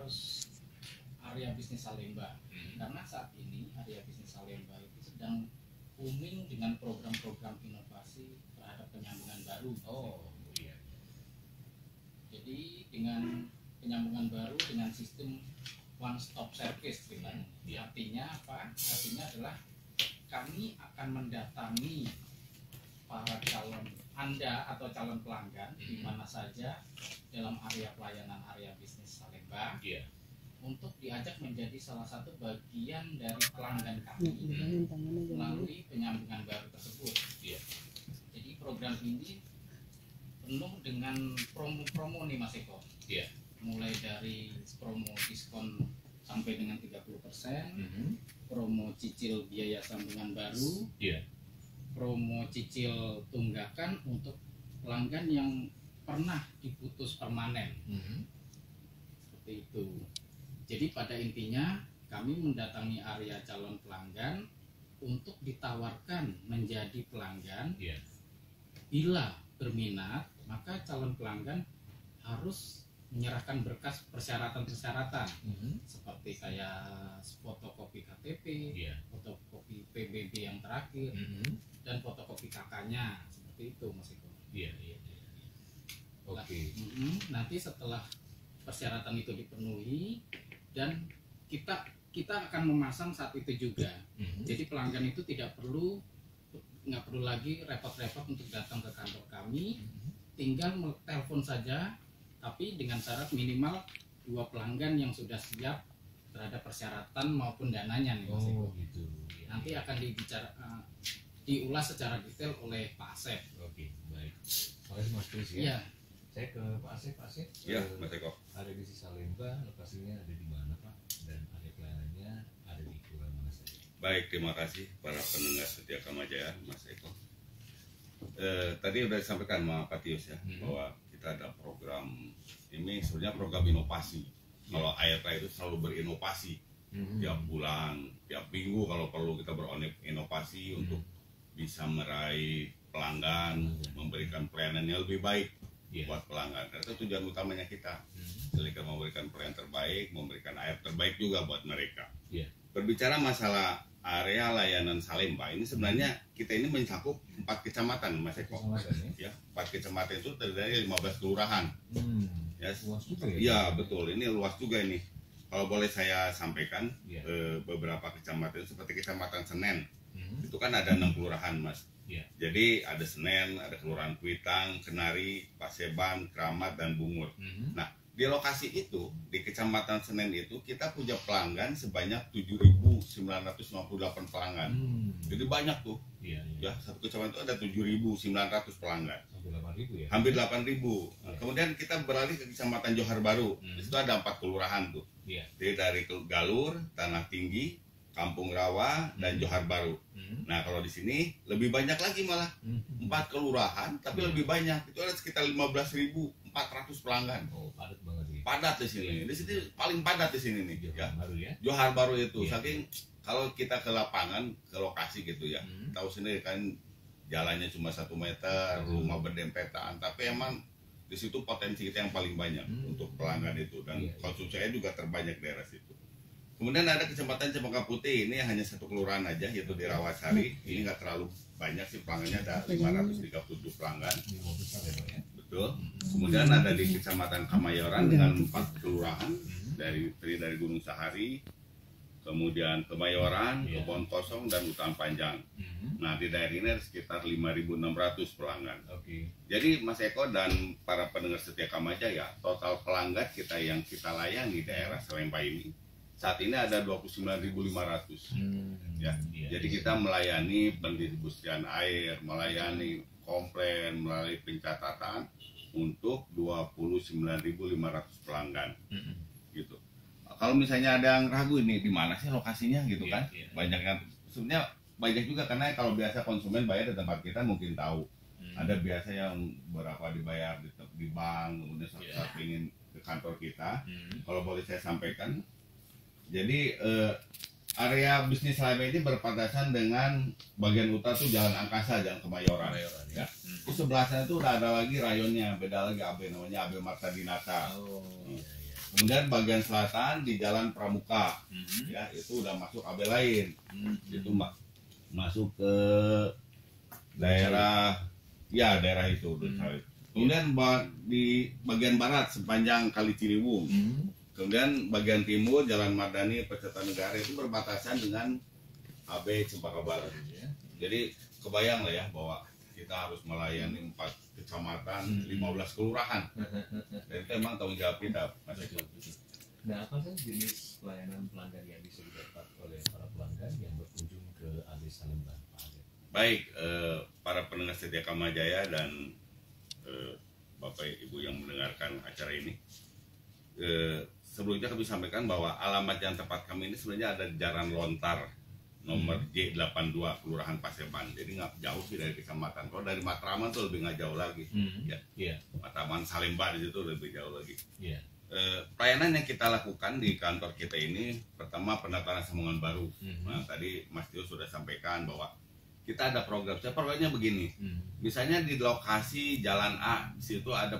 harus area bisnis Salemba? Karena saat ini area bisnis Salemba itu sedang booming dengan program-program inovasi terhadap penyambungan baru. Oh iya. Jadi dengan penyambungan baru dengan sistem one stop service, artinya apa? Artinya adalah kami akan mendatangi para calon Anda atau calon pelanggan di mana saja dalam area pelayanan area bisnis Salemba, untuk diajak menjadi salah satu bagian dari pelanggan kami melalui penyambungan baru tersebut. Jadi program ini penuh dengan promo-promo nih Mas Eko. Mulai dari promo diskon sampai dengan 30%, promo cicil biaya sambungan baru, promo cicil tunggakan untuk pelanggan yang pernah diputus permanen. Seperti itu. Jadi pada intinya kami mendatangi area calon pelanggan untuk ditawarkan menjadi pelanggan. Bila berminat, maka calon pelanggan harus menyerahkan berkas persyaratan-persyaratan seperti kayak fotokopi KTP, fotokopi PBB yang terakhir, dan fotokopi KK-nya, seperti itu Mas Eko. Oke. Nanti setelah persyaratan itu dipenuhi dan kita akan memasang saat itu juga. Jadi pelanggan itu nggak perlu lagi repot-repot untuk datang ke kantor kami, tinggal telepon saja, tapi dengan syarat minimal 2 pelanggan yang sudah siap terhadap persyaratan maupun dananya nih Mas Eko. Gitu. Nanti akan diulas secara detail oleh Pak Asep. Oke, baik. Makasih Mas Kris ya. Iya. Saya ke Pak Asep. Pak Asep. Iya, Mas Eko. Area bisnis Salemba lokasinya ada di mana Pak? Dan area pelayanannya ada di kelurahan mana saja? Baik, terima kasih para pendengar setia Kamajaya, Mas Eko. Tadi sudah disampaikan sama Pak Tius ya, bahwa kita ada program ini sebenarnya program inovasi. Kalau AYPA itu selalu berinovasi tiap bulan, tiap minggu kalau perlu kita berinovasi untuk bisa meraih pelanggan, memberikan pelayanan yang lebih baik buat pelanggan. Karena itu tujuan utamanya kita, selain memberikan pelayanan terbaik, memberikan air terbaik juga buat mereka. Berbicara masalah area layanan Salemba ini sebenarnya kita ini mencakup 4 kecamatan Mas Eko. Ya, 4 kecamatan itu terdiri dari 15 kelurahan. Ya, luas juga ya? Iya betul, ini luas juga ini. Kalau boleh saya sampaikan, beberapa kecamatan seperti Kecamatan Senen, itu kan ada 6 kelurahan Mas. Jadi ada Senen, ada Kelurahan Kuitang, Kenari, Paseban, Kramat, dan Bungur. Nah, di lokasi itu, di Kecamatan Senen itu, kita punya pelanggan sebanyak 7.958 pelanggan. Jadi banyak tuh. Ya, satu kecamatan itu ada 7.900 pelanggan. Hampir 8.000. Kemudian kita beralih ke Kecamatan Johar Baru. Di situ ada 4 kelurahan tuh. Jadi dari Galur, Tanah Tinggi, Kampung Rawa, dan Johar Baru. Nah, kalau di sini lebih banyak lagi malah. 4 kelurahan, tapi lebih banyak. Itu ada sekitar 15.400 pelanggan. Oh, padat banget ya. Padat di sini. Di sini paling padat di sini nih. Johar Baru ya. Johar Baru itu. Saking kalau kita ke lapangan, ke lokasi gitu ya. Tahu sendiri kan jalannya cuma 1 meter, rumah berdempetan. Tapi emang di situ potensi kita yang paling banyak untuk pelanggan itu, dan konsumsinya juga terbanyak di daerah situ. Kemudian ada Kecamatan Cempaka Putih, ini hanya 1 kelurahan aja, yaitu di Rawasari. Ini nggak terlalu banyak sih pelanggannya, ada 537 pelanggan. Betul. Kemudian ada di Kecamatan Kamayoran dengan 4 kelurahan, dari Gunung Sahari, kemudian Kemayoran, Kebon Kosong, dan Hutan Panjang. Nah, di daerah ini ada sekitar 5.600 pelanggan. Jadi Mas Eko dan para pendengar setia Kamajaya, total pelanggan kita yang kita layani di daerah Salemba ini saat ini ada 29.500. Ya. Jadi kita melayani pendistribusian air, melayani komplain, melalui pencatatan untuk 29.500 pelanggan. Gitu. Kalau misalnya ada yang ragu ini di mana sih lokasinya gitu kan? Banyak yang sebenarnya banyak juga, karena kalau biasa konsumen bayar di tempat kita mungkin tahu. Ada biasa yang berapa dibayar di bank, kemudian saat ingin ke kantor kita. Kalau boleh saya sampaikan, jadi area bisnis Salemba ini berpapasan dengan bagian utara tuh Jalan Angkasa, Jalan Kemayoran. Ya. Di sebelah sana tuh udah ada lagi rayonnya, beda lagi AB, namanya AB Marta Dinata. Kemudian bagian selatan di Jalan Pramuka, ya itu udah masuk AB lain, itu masuk ke daerah, ya daerah itu. Kemudian di bagian barat sepanjang Kali Ciliwung, kemudian bagian timur Jalan Mardani Kertanegara itu berbatasan dengan AB Cempaka Barat. Jadi kebayang lah ya bahwa kita harus melayani 4 kecamatan, 15 kelurahan. Dan itu memang tanggung jawab kita, Mas Eko. Nah, apa sih jenis pelayanan pelanggan yang bisa didapat oleh para pelanggan yang berkunjung ke AB Salemba, Pak Ade? Baik, para pendengar setia Kamajaya dan Bapak Ibu yang mendengarkan acara ini, sebelumnya kami sampaikan bahwa alamat yang tepat kami ini sebenarnya ada di Jalan Lontar nomor J82 Kelurahan Paseban. Jadi nggak jauh sih dari kecamatan. Kalau dari Matraman tuh lebih nggak jauh lagi. Matraman Salemba di situ lebih jauh lagi. Pelayanan yang kita lakukan di kantor kita ini, pertama pendataan sambungan baru. Nah, tadi Mas Tio sudah sampaikan bahwa kita ada program. Programnya begini. Misalnya di lokasi Jalan A, di situ ada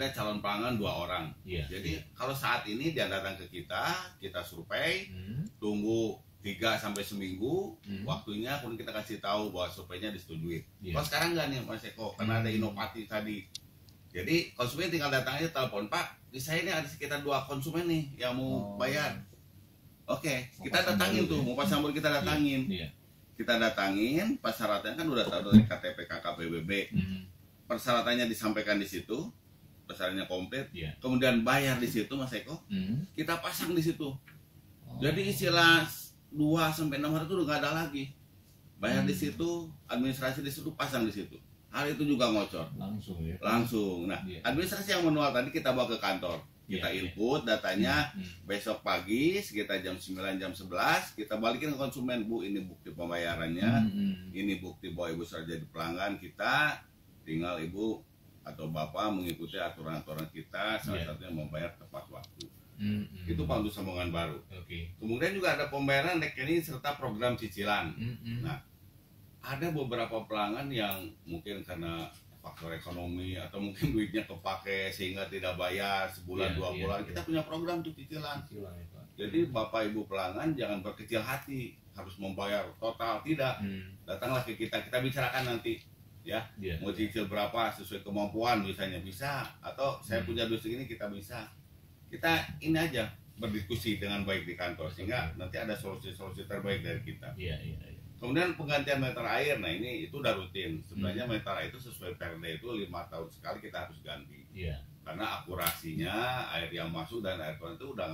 calon pelanggan 2 orang. Jadi kalau saat ini dia datang ke kita survei, tunggu 3 sampai seminggu waktunya, kemudian kita kasih tahu bahwa surveinya disetujui. Kalau sekarang nggak nih Mas Eko, karena ada inovatif tadi. Jadi konsumen tinggal datang aja, telepon, Pak, di saya ini ada sekitar 2 konsumen nih yang mau bayar. Oke, kita datangin tuh, mau pasang kita datangin. Kita datangin, persyaratannya kan udah tahu dari KTP KKPBB. Persyaratannya disampaikan di situ, persyaratannya komplit. Kemudian bayar di situ Mas Eko, kita pasang di situ. Jadi istilah 2 sampai 6 hari itu udah nggak ada lagi. Bayar di situ, administrasi di situ, pasang di situ. Hal itu juga ngocor. Langsung ya. Langsung. Nah, administrasi yang manual tadi kita bawa ke kantor. Kita input datanya, besok pagi sekitar jam 9 jam 11 kita balikin ke konsumen, Bu, ini bukti pembayarannya. Ini bukti bahwa Ibu sudah jadi pelanggan kita. Tinggal Ibu atau Bapak mengikuti aturan-aturan kita, salah satunya membayar tepat waktu. Itu Pak untuk sambungan baru. Kemudian juga ada pembayaran rekening serta program cicilan. Nah, ada beberapa pelanggan yang mungkin karena faktor ekonomi atau mungkin duitnya kepake sehingga tidak bayar sebulan 2 bulan. Kita punya program untuk cicilan. Jadi Bapak Ibu pelanggan jangan berkecil hati harus membayar total, tidak. Datanglah ke kita bicarakan nanti. Ya, mau cicil berapa sesuai kemampuan misalnya bisa, atau saya punya duit segini kita bisa. Kita ini aja berdiskusi dengan baik di kantor sehingga nanti ada solusi-solusi terbaik dari kita. Kemudian penggantian meter air, nah ini itu udah rutin. Sebenarnya meter air itu sesuai Perda itu 5 tahun sekali kita harus ganti. Karena akurasinya air yang masuk dan air keluar itu udah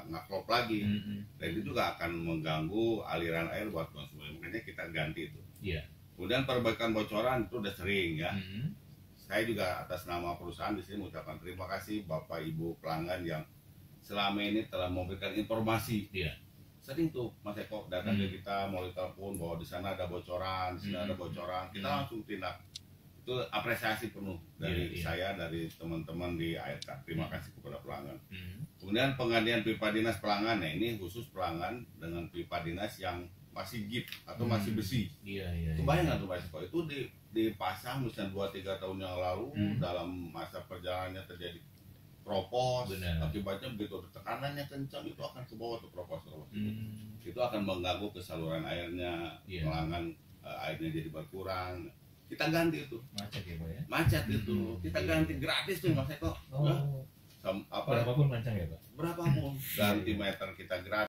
nggak klop lagi. Dan itu juga akan mengganggu aliran air buat konsumen. Makanya kita ganti itu. Kemudian perbaikan bocoran itu udah sering ya. Saya juga atas nama perusahaan di sini mengucapkan terima kasih Bapak Ibu pelanggan yang selama ini telah memberikan informasi. Sering tuh Mas Eko datang ke kita melalui telepon bahwa di sana ada bocoran, di sini ada bocoran. Kita langsung tindak. Itu apresiasi penuh dari saya, dari teman-teman di ARK. Terima kasih kepada pelanggan. Kemudian penggantian pipa dinas pelanggan. Nah, ini khusus pelanggan dengan pipa dinas yang masih gip atau masih besi. Kebayang nggak tuh Mas Eko? Itu dipasang misalnya 2-3 tahun yang lalu, dalam masa perjalanannya terjadi kropos, akibatnya begitu tekanannya kencang itu akan ke bawah tuh kropos. Itu akan mengganggu ke saluran airnya, pelanggan airnya jadi berkurang. Kita ganti itu. Macet ya Pak ya? Macet itu. Kita ganti gratis tuh Mas Eko. Berapapun macam ya Pak? Berapapun. Ganti meter kita gratis.